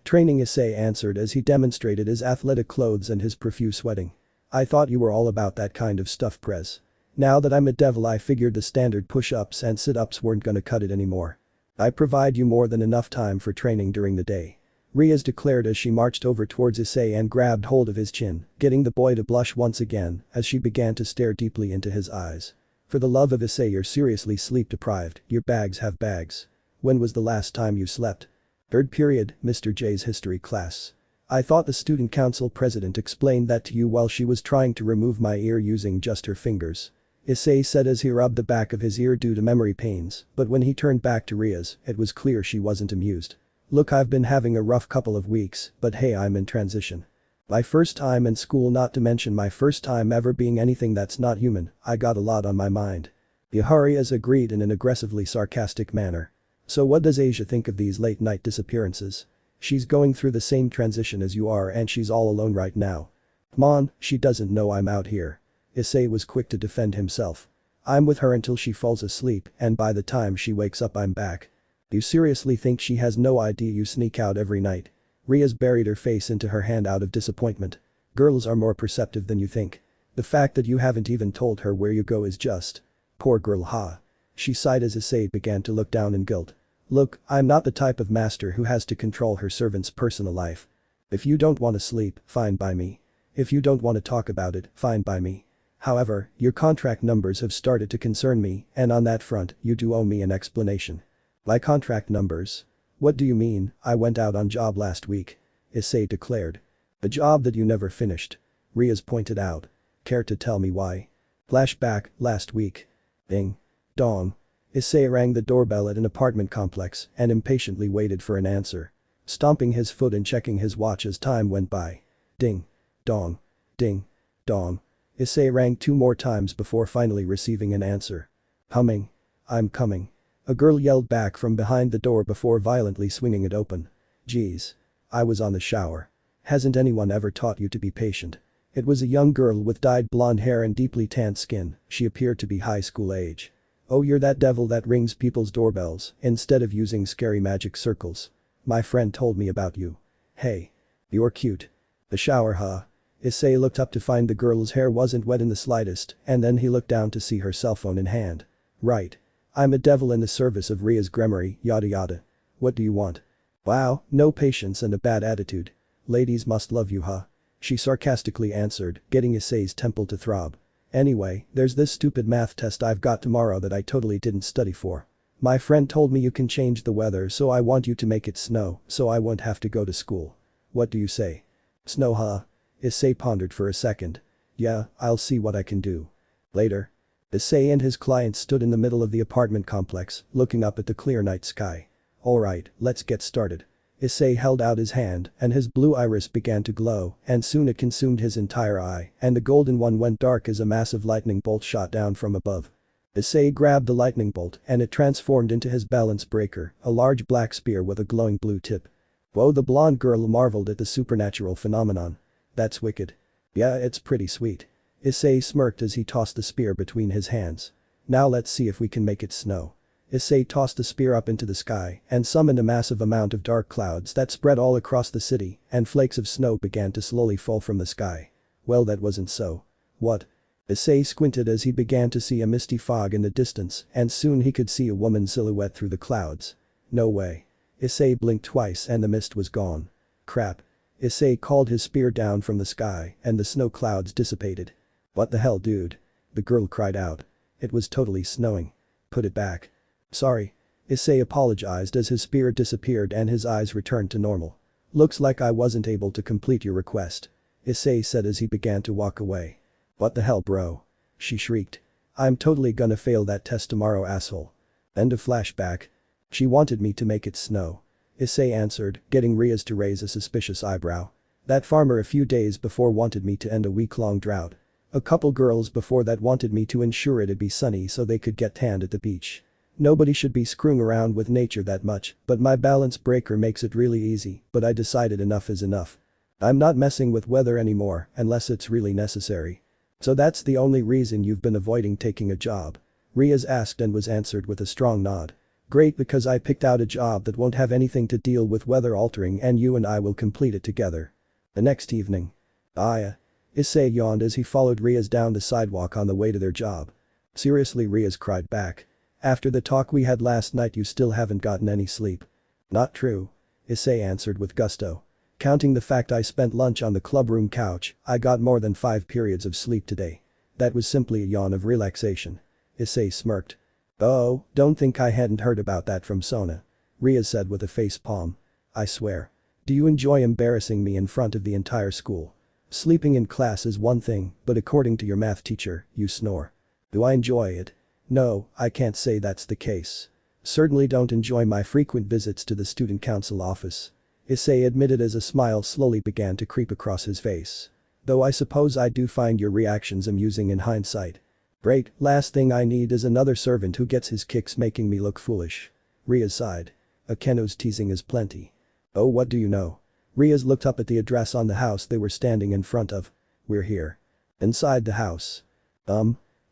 Training," Issei answered as he demonstrated his athletic clothes and his profuse sweating. "I thought you were all about that kind of stuff, Prez. Now that I'm a devil, I figured the standard push-ups and sit-ups weren't gonna cut it anymore. I provide you more than enough time for training during the day," Riaz declared as she marched over towards Issei and grabbed hold of his chin, getting the boy to blush once again as she began to stare deeply into his eyes. "For the love of Issei, you're seriously sleep-deprived. Your bags have bags. When was the last time you slept?" "Third period, Mr. J's history class. I thought the student council president explained that to you while she was trying to remove my ear using just her fingers," Issei said as he rubbed the back of his ear due to memory pains, but when he turned back to Riaz, it was clear she wasn't amused. "Look, I've been having a rough couple of weeks, but hey, I'm in transition. My first time in school, not to mention my first time ever being anything that's not human, I got a lot on my mind." Yaharias agreed in an aggressively sarcastic manner. "So what does Asia think of these late night disappearances? She's going through the same transition as you are and she's all alone right now." "Come on, she doesn't know I'm out here." Issei was quick to defend himself. "I'm with her until she falls asleep and by the time she wakes up I'm back." "You seriously think she has no idea you sneak out every night?" Riaz buried her face into her hand out of disappointment. "Girls are more perceptive than you think. The fact that you haven't even told her where you go is just. Poor girl, ha." She sighed as Issei began to look down in guilt. "Look, I'm not the type of master who has to control her servant's personal life. If you don't want to sleep, fine by me. If you don't want to talk about it, fine by me. However, your contract numbers have started to concern me and on that front, you do owe me an explanation." "My contract numbers? What do you mean? I went out on job last week," Issei declared. "The job that you never finished," Riaz pointed out. "Care to tell me why?" Flashback, last week. Ding. Dong. Issei rang the doorbell at an apartment complex and impatiently waited for an answer. Stomping his foot and checking his watch as time went by. Ding. Dong. Ding. Dong. Issei rang 2 more times before finally receiving an answer. "Humming. I'm coming." A girl yelled back from behind the door before violently swinging it open. "Geez. I was on the shower. Hasn't anyone ever taught you to be patient?" It was a young girl with dyed blonde hair and deeply tanned skin, she appeared to be high school age. "Oh, you're that devil that rings people's doorbells instead of using scary magic circles. My friend told me about you. Hey. You're cute. The shower, huh?" Issei looked up to find the girl's hair wasn't wet in the slightest, and then he looked down to see her cell phone in hand. "Right. I'm a devil in the service of Ria's Gremory, yada yada. What do you want?" "Wow, no patience and a bad attitude. Ladies must love you, huh?" She sarcastically answered, getting Issei's temple to throb. "Anyway, there's this stupid math test I've got tomorrow that I totally didn't study for. My friend told me you can change the weather, so I want you to make it snow so I won't have to go to school. What do you say?" "Snow, huh?" Issei pondered for a second. "Yeah, I'll see what I can do." Later. Issei and his client stood in the middle of the apartment complex, looking up at the clear night sky. "Alright, let's get started." Issei held out his hand, and his blue iris began to glow, and soon it consumed his entire eye, and the golden one went dark as a massive lightning bolt shot down from above. Issei grabbed the lightning bolt, and it transformed into his balance breaker, a large black spear with a glowing blue tip. Whoa, the blonde girl marveled at the supernatural phenomenon. "That's wicked." "Yeah, it's pretty sweet." Issei smirked as he tossed the spear between his hands. "Now let's see if we can make it snow." Issei tossed the spear up into the sky and summoned a massive amount of dark clouds that spread all across the city, and flakes of snow began to slowly fall from the sky. Well, that wasn't so. What? Issei squinted as he began to see a misty fog in the distance, and soon he could see a woman's silhouette through the clouds. No way. Issei blinked twice and the mist was gone. Crap. Issei called his spear down from the sky and the snow clouds dissipated. "What the hell, dude?" the girl cried out. "It was totally snowing. Put it back." "Sorry." Issei apologized as his spear disappeared and his eyes returned to normal. "Looks like I wasn't able to complete your request," Issei said as he began to walk away. "What the hell, bro?" she shrieked. "I'm totally gonna fail that test tomorrow, asshole." End of flashback. "She wanted me to make it snow," Issei answered, getting Rias to raise a suspicious eyebrow. "That farmer a few days before wanted me to end a week-long drought. A couple girls before that wanted me to ensure it'd be sunny so they could get tanned at the beach. Nobody should be screwing around with nature that much, but my balance breaker makes it really easy, but I decided enough is enough. I'm not messing with weather anymore unless it's really necessary." "So that's the only reason you've been avoiding taking a job?" Rias asked and was answered with a strong nod. "Great, because I picked out a job that won't have anything to deal with weather altering and you and I will complete it together." The next evening. Issei yawned as he followed Rias down the sidewalk on the way to their job. "Seriously," Rias cried back. "After the talk we had last night you still haven't gotten any sleep." "Not true," Issei answered with gusto. "Counting the fact I spent lunch on the clubroom couch, I got more than 5 periods of sleep today." That was simply a yawn of relaxation. Issei smirked. "Oh, don't think I hadn't heard about that from Sona," Rias said with a face palm. "I swear. Do you enjoy embarrassing me in front of the entire school? Sleeping in class is one thing, but according to your math teacher, you snore." "Do I enjoy it? No, I can't say that's the case. Certainly don't enjoy my frequent visits to the student council office," Issei admitted as a smile slowly began to creep across his face. "Though I suppose I do find your reactions amusing in hindsight." "Great, last thing I need is another servant who gets his kicks making me look foolish." Rias sighed. "Akeno's teasing is plenty." "Oh, what do you know?" Rias looked up at the address on the house they were standing in front of. "We're here." "Inside the house."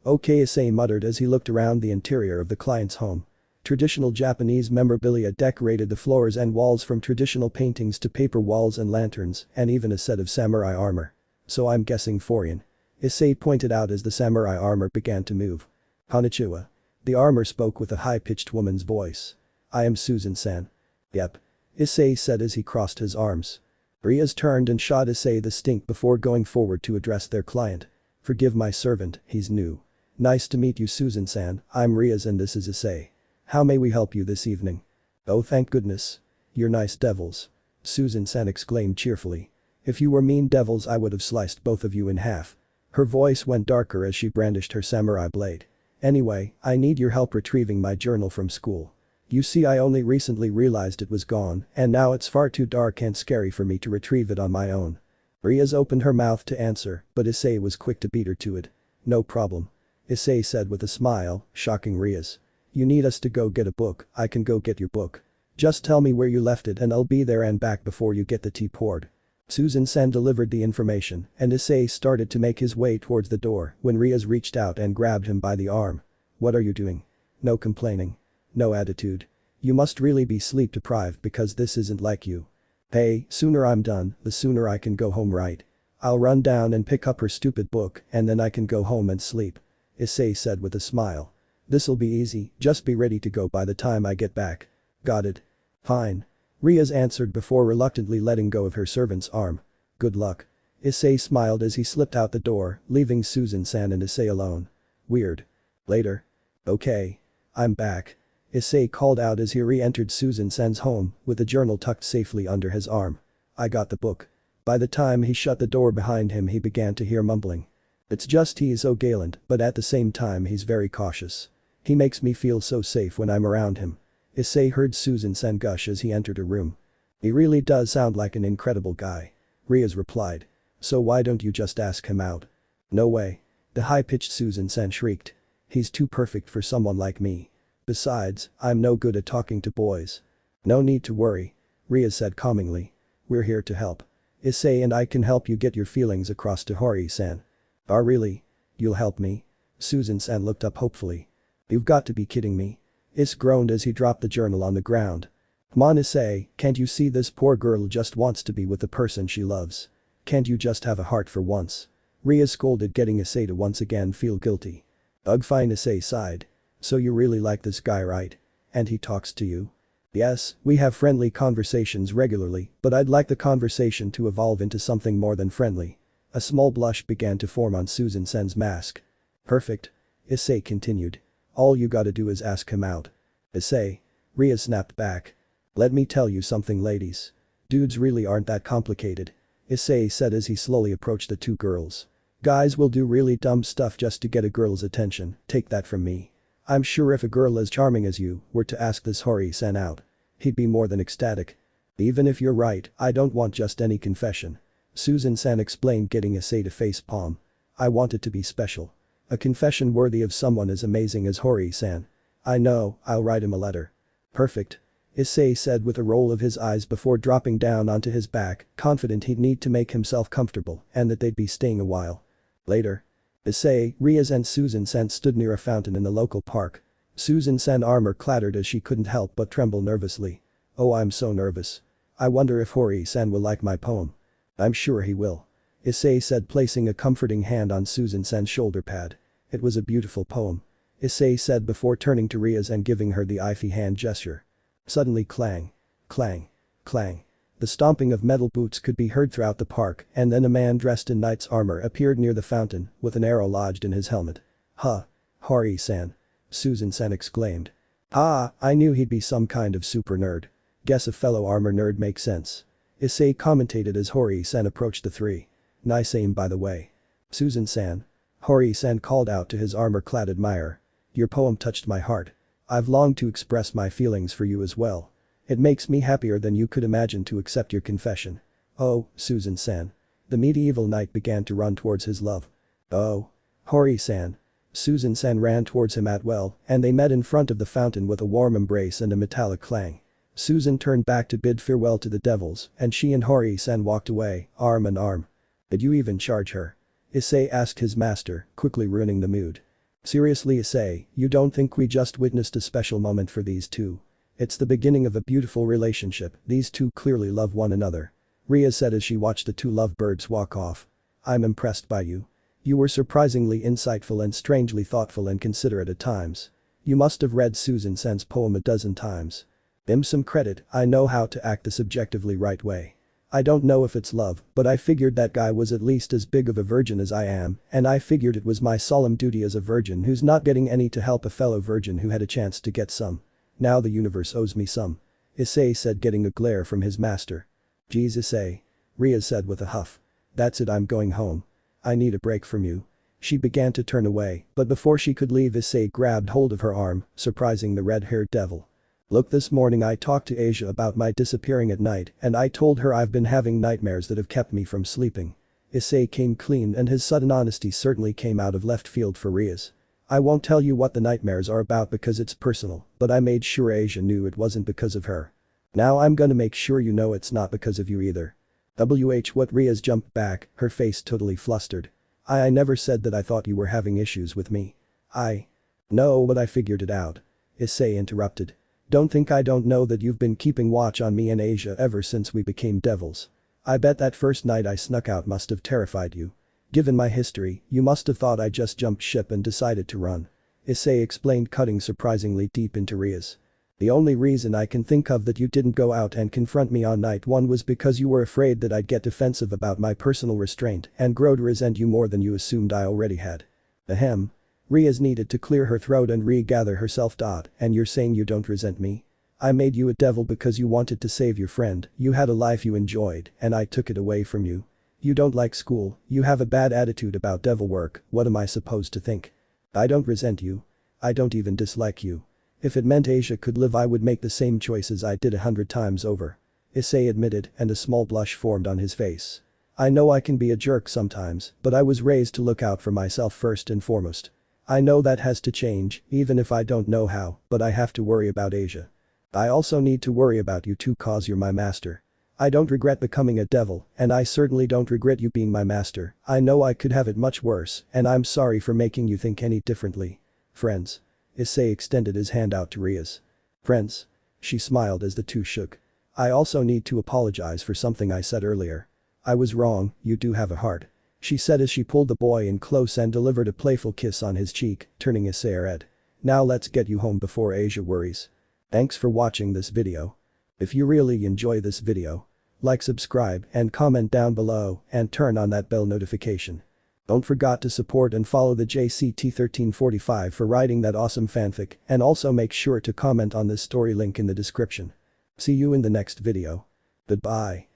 Okay, Issei muttered as he looked around the interior of the client's home. Traditional Japanese memorabilia decorated the floors and walls, from traditional paintings to paper walls and lanterns, and even a set of samurai armor. "So I'm guessing foreign," Issei pointed out as the samurai armor began to move. "Konnichiwa." The armor spoke with a high-pitched woman's voice. "I am Susan-san." "Yep," Issei said as he crossed his arms. Rias turned and shot Issei the stink before going forward to address their client. "Forgive my servant, he's new." "Nice to meet you, Susan-san, I'm Rias and this is Issei. How may we help you this evening?" "Oh, thank goodness. You're nice devils," Susan-san exclaimed cheerfully. "If you were mean devils I would have sliced both of you in half." Her voice went darker as she brandished her samurai blade. "Anyway, I need your help retrieving my journal from school. You see, I only recently realized it was gone, and now it's far too dark and scary for me to retrieve it on my own." Rias opened her mouth to answer, but Issei was quick to beat her to it. "No problem," Issei said with a smile, shocking Rias. "You need us to go get a book, I can go get your book. Just tell me where you left it and I'll be there and back before you get the tea poured." Susan-san delivered the information and Issei started to make his way towards the door when Riaz reached out and grabbed him by the arm. "What are you doing? No complaining. No attitude. You must really be sleep deprived because this isn't like you. Hey, sooner I'm done, the sooner I can go home, right? I'll run down and pick up her stupid book and then I can go home and sleep," Issei said with a smile. "This'll be easy, just be ready to go by the time I get back." "Got it. Fine." Riaz answered before reluctantly letting go of her servant's arm. "Good luck." Issei smiled as he slipped out the door, leaving Susan-san and Issei alone. "Weird. Later." "Okay. I'm back." Issei called out as he re-entered Susan-san's home with the journal tucked safely under his arm. "I got the book." By the time he shut the door behind him he began to hear mumbling. "It's just he's so gallant, but at the same time he's very cautious. He makes me feel so safe when I'm around him." Issei heard Susan-san gush as he entered her room. "He really does sound like an incredible guy," Riaz replied. "So why don't you just ask him out?" "No way." The high-pitched Susan-san shrieked. "He's too perfect for someone like me. Besides, I'm no good at talking to boys." "No need to worry," Riaz said calmingly. "We're here to help. Issei and I can help you get your feelings across to Hori-san." "Oh really? You'll help me?" Susan-san looked up hopefully. "You've got to be kidding me." Is groaned as he dropped the journal on the ground. "Come on Issei, can't you see this poor girl just wants to be with the person she loves? Can't you just have a heart for once?" Riaz scolded, getting Issei to once again feel guilty. "Ugh fine," Issei sighed. "So you really like this guy, right? And he talks to you?" "Yes, we have friendly conversations regularly, but I'd like the conversation to evolve into something more than friendly." A small blush began to form on Susan-san's mask. "Perfect." Issei continued. "All you gotta do is ask him out." "Issei." Riaz snapped back. "Let me tell you something, ladies. Dudes really aren't that complicated," Issei said as he slowly approached the two girls. "Guys will do really dumb stuff just to get a girl's attention, take that from me. I'm sure if a girl as charming as you were to ask this Hori-san out, he'd be more than ecstatic." "Even if you're right, I don't want just any confession," Susan-san explained, getting Issei to face palm. "I want it to be special. A confession worthy of someone as amazing as Hori-san. I know, I'll write him a letter." "Perfect," Issei said with a roll of his eyes before dropping down onto his back, confident he'd need to make himself comfortable and that they'd be staying a while. Later. Issei, Riaz and Susan-san stood near a fountain in the local park. Susan-san armor clattered as she couldn't help but tremble nervously. "Oh, I'm so nervous. I wonder if Hori-san will like my poem." "I'm sure he will," Issei said, placing a comforting hand on Susan-san's shoulder pad. "It was a beautiful poem," Issei said before turning to Riaz and giving her the iffy hand gesture. Suddenly clang. Clang. Clang. The stomping of metal boots could be heard throughout the park and then a man dressed in knight's armor appeared near the fountain with an arrow lodged in his helmet. "Huh. Hori-san," Susan-san exclaimed. "Ah, I knew he'd be some kind of super nerd. Guess a fellow armor nerd makes sense," Issei commentated as Hori-san approached the three. "Nice aim by the way." "Susan-san." Hori-san called out to his armor-clad admirer. "Your poem touched my heart. I've longed to express my feelings for you as well. It makes me happier than you could imagine to accept your confession." "Oh, Susan-san." The medieval knight began to run towards his love. "Oh. Hori-san." Susan-san ran towards him and they met in front of the fountain with a warm embrace and a metallic clang. Susan turned back to bid farewell to the devils and she and Hori-san walked away, arm in arm. "Did you even charge her?" Issei asked his master, quickly ruining the mood. "Seriously Issei, you don't think we just witnessed a special moment for these two? It's the beginning of a beautiful relationship, these two clearly love one another," Riaz said as she watched the two lovebirds walk off. "I'm impressed by you. You were surprisingly insightful and strangely thoughtful and considerate at times. You must have read Susan-san's poem a dozen times." Some credit, I know how to act the subjectively right way. I don't know if it's love, but I figured that guy was at least as big of a virgin as I am, and I figured it was my solemn duty as a virgin who's not getting any to help a fellow virgin who had a chance to get some. Now the universe owes me some," Issei said, getting a glare from his master. "Geez Issei," Riaz said with a huff. "That's it, I'm going home. I need a break from you." She began to turn away, but before she could leave Issei grabbed hold of her arm, surprising the red-haired devil. "Look, this morning I talked to Asia about my disappearing at night and I told her I've been having nightmares that have kept me from sleeping." Issei came clean and his sudden honesty certainly came out of left field for Riaz. "I won't tell you what the nightmares are about because it's personal, but I made sure Asia knew it wasn't because of her. Now I'm gonna make sure you know it's not because of you either." What Riaz jumped back, her face totally flustered. I never said that I thought you were having issues with me. No, but I figured it out. Issei interrupted. Don't think I don't know that you've been keeping watch on me and Asia ever since we became devils. I bet that first night I snuck out must have terrified you. Given my history, you must have thought I just jumped ship and decided to run. Issei explained, cutting surprisingly deep into Riaz. The only reason I can think of that you didn't go out and confront me on night one was because you were afraid that I'd get defensive about my personal restraint and grow to resent you more than you assumed I already had. Ahem. Riaz needed to clear her throat and regather herself. And you're saying you don't resent me? I made you a devil because you wanted to save your friend, you had a life you enjoyed, and I took it away from you. You don't like school, you have a bad attitude about devil work, what am I supposed to think? I don't resent you. I don't even dislike you. If it meant Asia could live, I would make the same choices I did 100 times over. Issei admitted, and a small blush formed on his face. I know I can be a jerk sometimes, but I was raised to look out for myself first and foremost. I know that has to change, even if I don't know how, but I have to worry about Asia. I also need to worry about you too, cause you're my master. I don't regret becoming a devil, and I certainly don't regret you being my master. I know I could have it much worse, and I'm sorry for making you think any differently. Friends. Issei extended his hand out to Riaz. Friends? She smiled as the two shook. I also need to apologize for something I said earlier. I was wrong, you do have a heart. She said as she pulled the boy in close and delivered a playful kiss on his cheek, turning Issei her head. Now let's get you home before Asia worries. Thanks for watching this video. If you really enjoy this video, like, subscribe, and comment down below, and turn on that bell notification. Don't forget to support and follow the JCT1345 for writing that awesome fanfic, and also make sure to comment on this story, link in the description. See you in the next video. Goodbye.